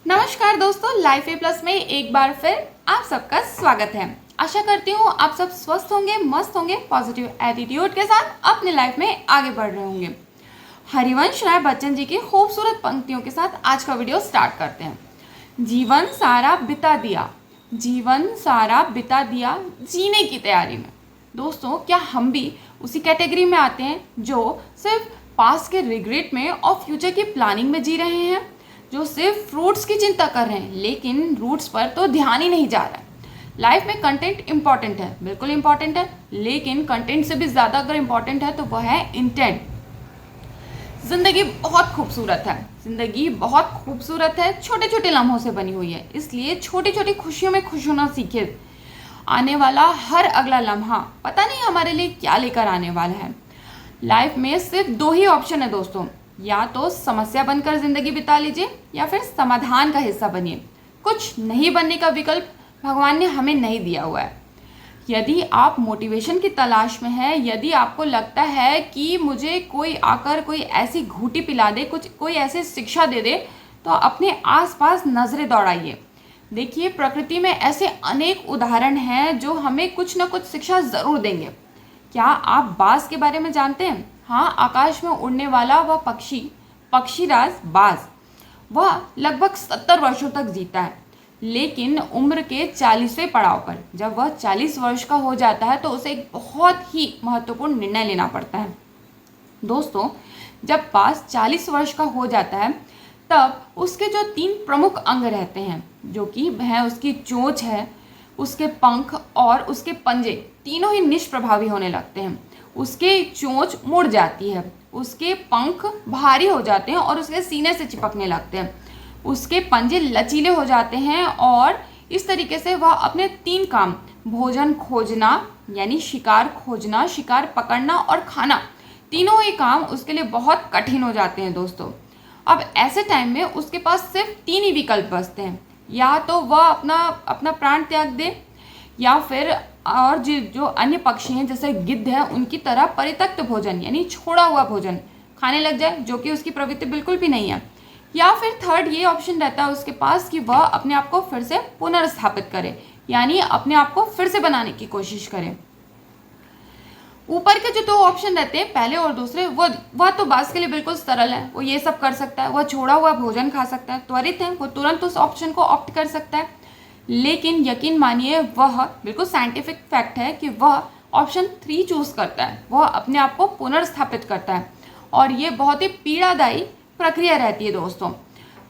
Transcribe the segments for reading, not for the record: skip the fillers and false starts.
नमस्कार दोस्तों, life a plus में एक बार फिर आप सबका स्वागत है। आशा करती हूँ आप सब स्वस्थ होंगे, मस्त होंगे, पॉजिटिव एटीट्यूड के साथ अपने लाइफ में आगे बढ़ रहे होंगे। हरिवंश राय बच्चन जी की खूबसूरत पंक्तियों के साथ आज का वीडियो स्टार्ट करते हैं। जीवन सारा बिता दिया, जीवन सारा बिता दिया जीने की तैयारी में। दोस्तों, क्या हम भी उसी कैटेगरी में आते हैं जो सिर्फ पास्ट के रिग्रेट में और फ्यूचर की प्लानिंग में जी रहे हैं, जो सिर्फ फ्रूट्स की चिंता कर रहे हैं लेकिन रूट्स पर तो ध्यान ही नहीं जा रहा है। लाइफ में कंटेंट इंपॉर्टेंट है, बिल्कुल इंपॉर्टेंट है, लेकिन कंटेंट से भी ज़्यादा अगर इंपॉर्टेंट है तो वह है इंटेंट। ज़िंदगी बहुत खूबसूरत है, ज़िंदगी बहुत खूबसूरत है, छोटे छोटे लम्हों से बनी हुई है। इसलिए छोटी छोटी खुशियों में खुश होना सीखिए। आने वाला हर अगला लम्हा पता नहीं हमारे लिए क्या लेकर आने वाला है। लाइफ में सिर्फ दो ही ऑप्शन है दोस्तों, या तो समस्या बनकर जिंदगी बिता लीजिए या फिर समाधान का हिस्सा बनिए। कुछ नहीं बनने का विकल्प भगवान ने हमें नहीं दिया हुआ है। यदि आप मोटिवेशन की तलाश में हैं, यदि आपको लगता है कि मुझे कोई आकर कोई ऐसी घूंटी पिला दे, कोई ऐसी शिक्षा दे दे, तो अपने आसपास नज़रें दौड़ाइए। देखिए, प्रकृति में ऐसे अनेक उदाहरण हैं जो हमें कुछ ना कुछ शिक्षा ज़रूर देंगे। क्या आप बाज के बारे में जानते हैं? हाँ, आकाश में उड़ने वाला वह पक्षीराज बाज, वह लगभग 70 वर्षों तक जीता है, लेकिन उम्र के 40वें पड़ाव पर जब वह 40 वर्ष का हो जाता है तो उसे एक बहुत ही महत्वपूर्ण निर्णय लेना पड़ता है। दोस्तों, जब बाज 40 वर्ष का हो जाता है तब उसके जो 3 प्रमुख अंग रहते हैं, जो कि है उसकी चोंच है, उसके पंख और उसके पंजे, तीनों ही निष्प्रभावी होने लगते हैं। उसके चोंच मुड़ जाती है, उसके पंख भारी हो जाते हैं और उसके सीने से चिपकने लगते हैं, उसके पंजे लचीले हो जाते हैं और इस तरीके से वह अपने 3 काम, भोजन खोजना यानी शिकार खोजना, शिकार पकड़ना और खाना, तीनों ही काम उसके लिए बहुत कठिन हो जाते हैं दोस्तों। अब ऐसे टाइम में उसके पास सिर्फ 3 ही विकल्प बचते हैं, या तो वह अपना प्राण त्याग दे, या फिर और जो अन्य पक्षी हैं जैसे गिद्ध है उनकी तरह परित्यक्त भोजन यानी छोड़ा हुआ भोजन खाने लग जाए, जो कि उसकी प्रवृत्ति बिल्कुल भी नहीं है, या फिर थर्ड ये ऑप्शन रहता है उसके पास कि वह अपने आप को फिर से पुनर्स्थापित करे, यानी अपने आप को फिर से बनाने की कोशिश करे। ऊपर के जो 2 ऑप्शन रहते हैं, पहले और दूसरे, वह तो बाज के लिए बिल्कुल सरल है, वो ये सब कर सकता है, वह छोड़ा हुआ भोजन खा सकता है, त्वरित है, वो तुरंत उस ऑप्शन को ऑप्ट कर सकता है। लेकिन यकीन मानिए, वह बिल्कुल साइंटिफिक फैक्ट है कि वह ऑप्शन 3 चूज करता है, वह अपने आप को पुनर्स्थापित करता है, और ये बहुत ही पीड़ादायी प्रक्रिया रहती है दोस्तों।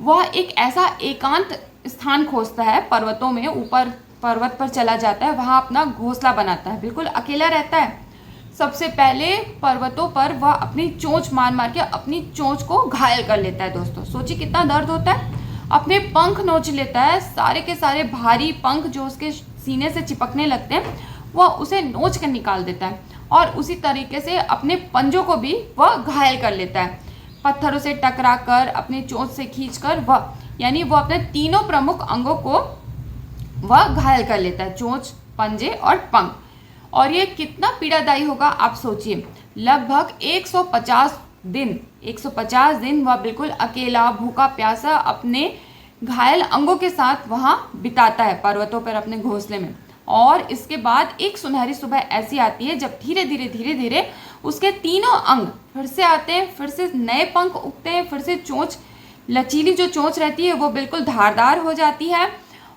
वह एक ऐसा एकांत स्थान खोजता है, पर्वतों में ऊपर पर्वत पर चला जाता है, वहाँ अपना घोंसला बनाता है, बिल्कुल अकेला रहता है। सबसे पहले पर्वतों पर वह अपनी चोंच मार मार के अपनी चोंच को घायल कर लेता है दोस्तों। सोचिए कितना दर्द होता है। अपने पंख नोच लेता है, सारे के सारे भारी पंख जो उसके सीने से चिपकने लगते हैं वह उसे नोच कर निकाल देता है, और उसी तरीके से अपने पंजों को भी वह घायल कर लेता है। पत्थरों से टकरा कर, अपने चोंच से खींचकर वह अपने तीनों प्रमुख अंगों को वह घायल कर लेता है, चोंच, पंजे और पंख। और ये कितना पीड़ादायी होगा आप सोचिए। लगभग 150 दिन वह बिल्कुल अकेला, भूखा प्यासा अपने घायल अंगों के साथ वहाँ बिताता है पर्वतों पर अपने घोंसले में। और इसके बाद एक सुनहरी सुबह ऐसी आती है जब धीरे धीरे उसके तीनों अंग फिर से आते हैं, फिर से नए पंख उगते हैं, फिर से चोंच, लचीली जो चोंच रहती है वो बिल्कुल धारदार हो जाती है,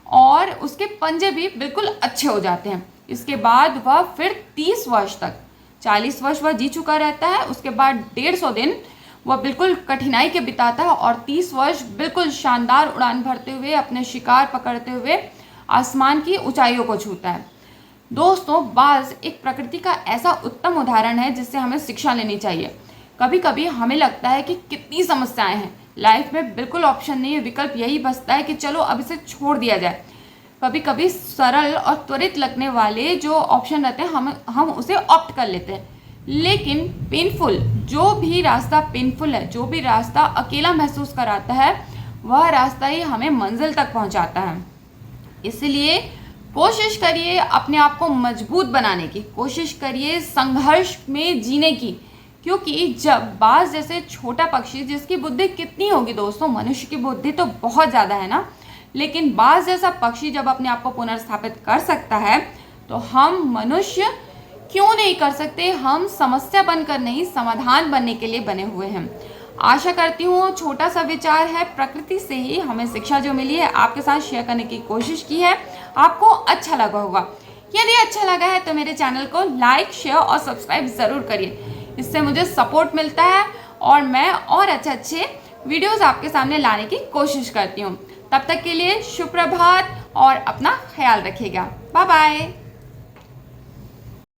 और उसके पंजे भी बिल्कुल अच्छे हो जाते हैं। इसके बाद वह फिर 30 वर्ष तक, 40 वर्ष वह जी चुका रहता है, उसके बाद 150 दिन वह बिल्कुल कठिनाई के बिताता है, और 30 वर्ष बिल्कुल शानदार उड़ान भरते हुए, अपने शिकार पकड़ते हुए आसमान की ऊंचाइयों को छूता है। दोस्तों, बाज एक प्रकृति का ऐसा उत्तम उदाहरण है जिससे हमें शिक्षा लेनी चाहिए। कभी कभी हमें लगता है कि कितनी समस्याएं हैं लाइफ में, बिल्कुल ऑप्शन नहीं है, विकल्प यही बचता है कि चलो अब इसे छोड़ दिया जाए। कभी कभी सरल और त्वरित लगने वाले जो ऑप्शन रहते हैं हम उसे ऑप्ट कर लेते हैं, लेकिन पेनफुल, जो भी रास्ता पेनफुल है, जो भी रास्ता अकेला महसूस कराता है, वह रास्ता ही हमें मंजिल तक पहुंचाता है। इसलिए कोशिश करिए अपने आप को मजबूत बनाने की, कोशिश करिए संघर्ष में जीने की, क्योंकि जब बाज जैसे छोटा पक्षी, जिसकी बुद्धि कितनी होगी दोस्तों, मनुष्य की बुद्धि तो बहुत ज़्यादा है ना, लेकिन बाज जैसा पक्षी जब अपने आप को पुनर्स्थापित कर सकता है तो हम मनुष्य क्यों नहीं कर सकते। हम समस्या बनकर नहीं, समाधान बनने के लिए बने हुए हैं। आशा करती हूँ छोटा सा विचार है, प्रकृति से ही हमें शिक्षा जो मिली है आपके साथ शेयर करने की कोशिश की है, आपको अच्छा लगा होगा। यदि अच्छा लगा है तो मेरे चैनल को लाइक, शेयर और सब्सक्राइब ज़रूर करिए। इससे मुझे सपोर्ट मिलता है और मैं और अच्छे वीडियोस आपके सामने लाने की कोशिश करती हूँ। तब तक के लिए शुभ प्रभात और अपना ख्याल रखिएगा। Bye bye.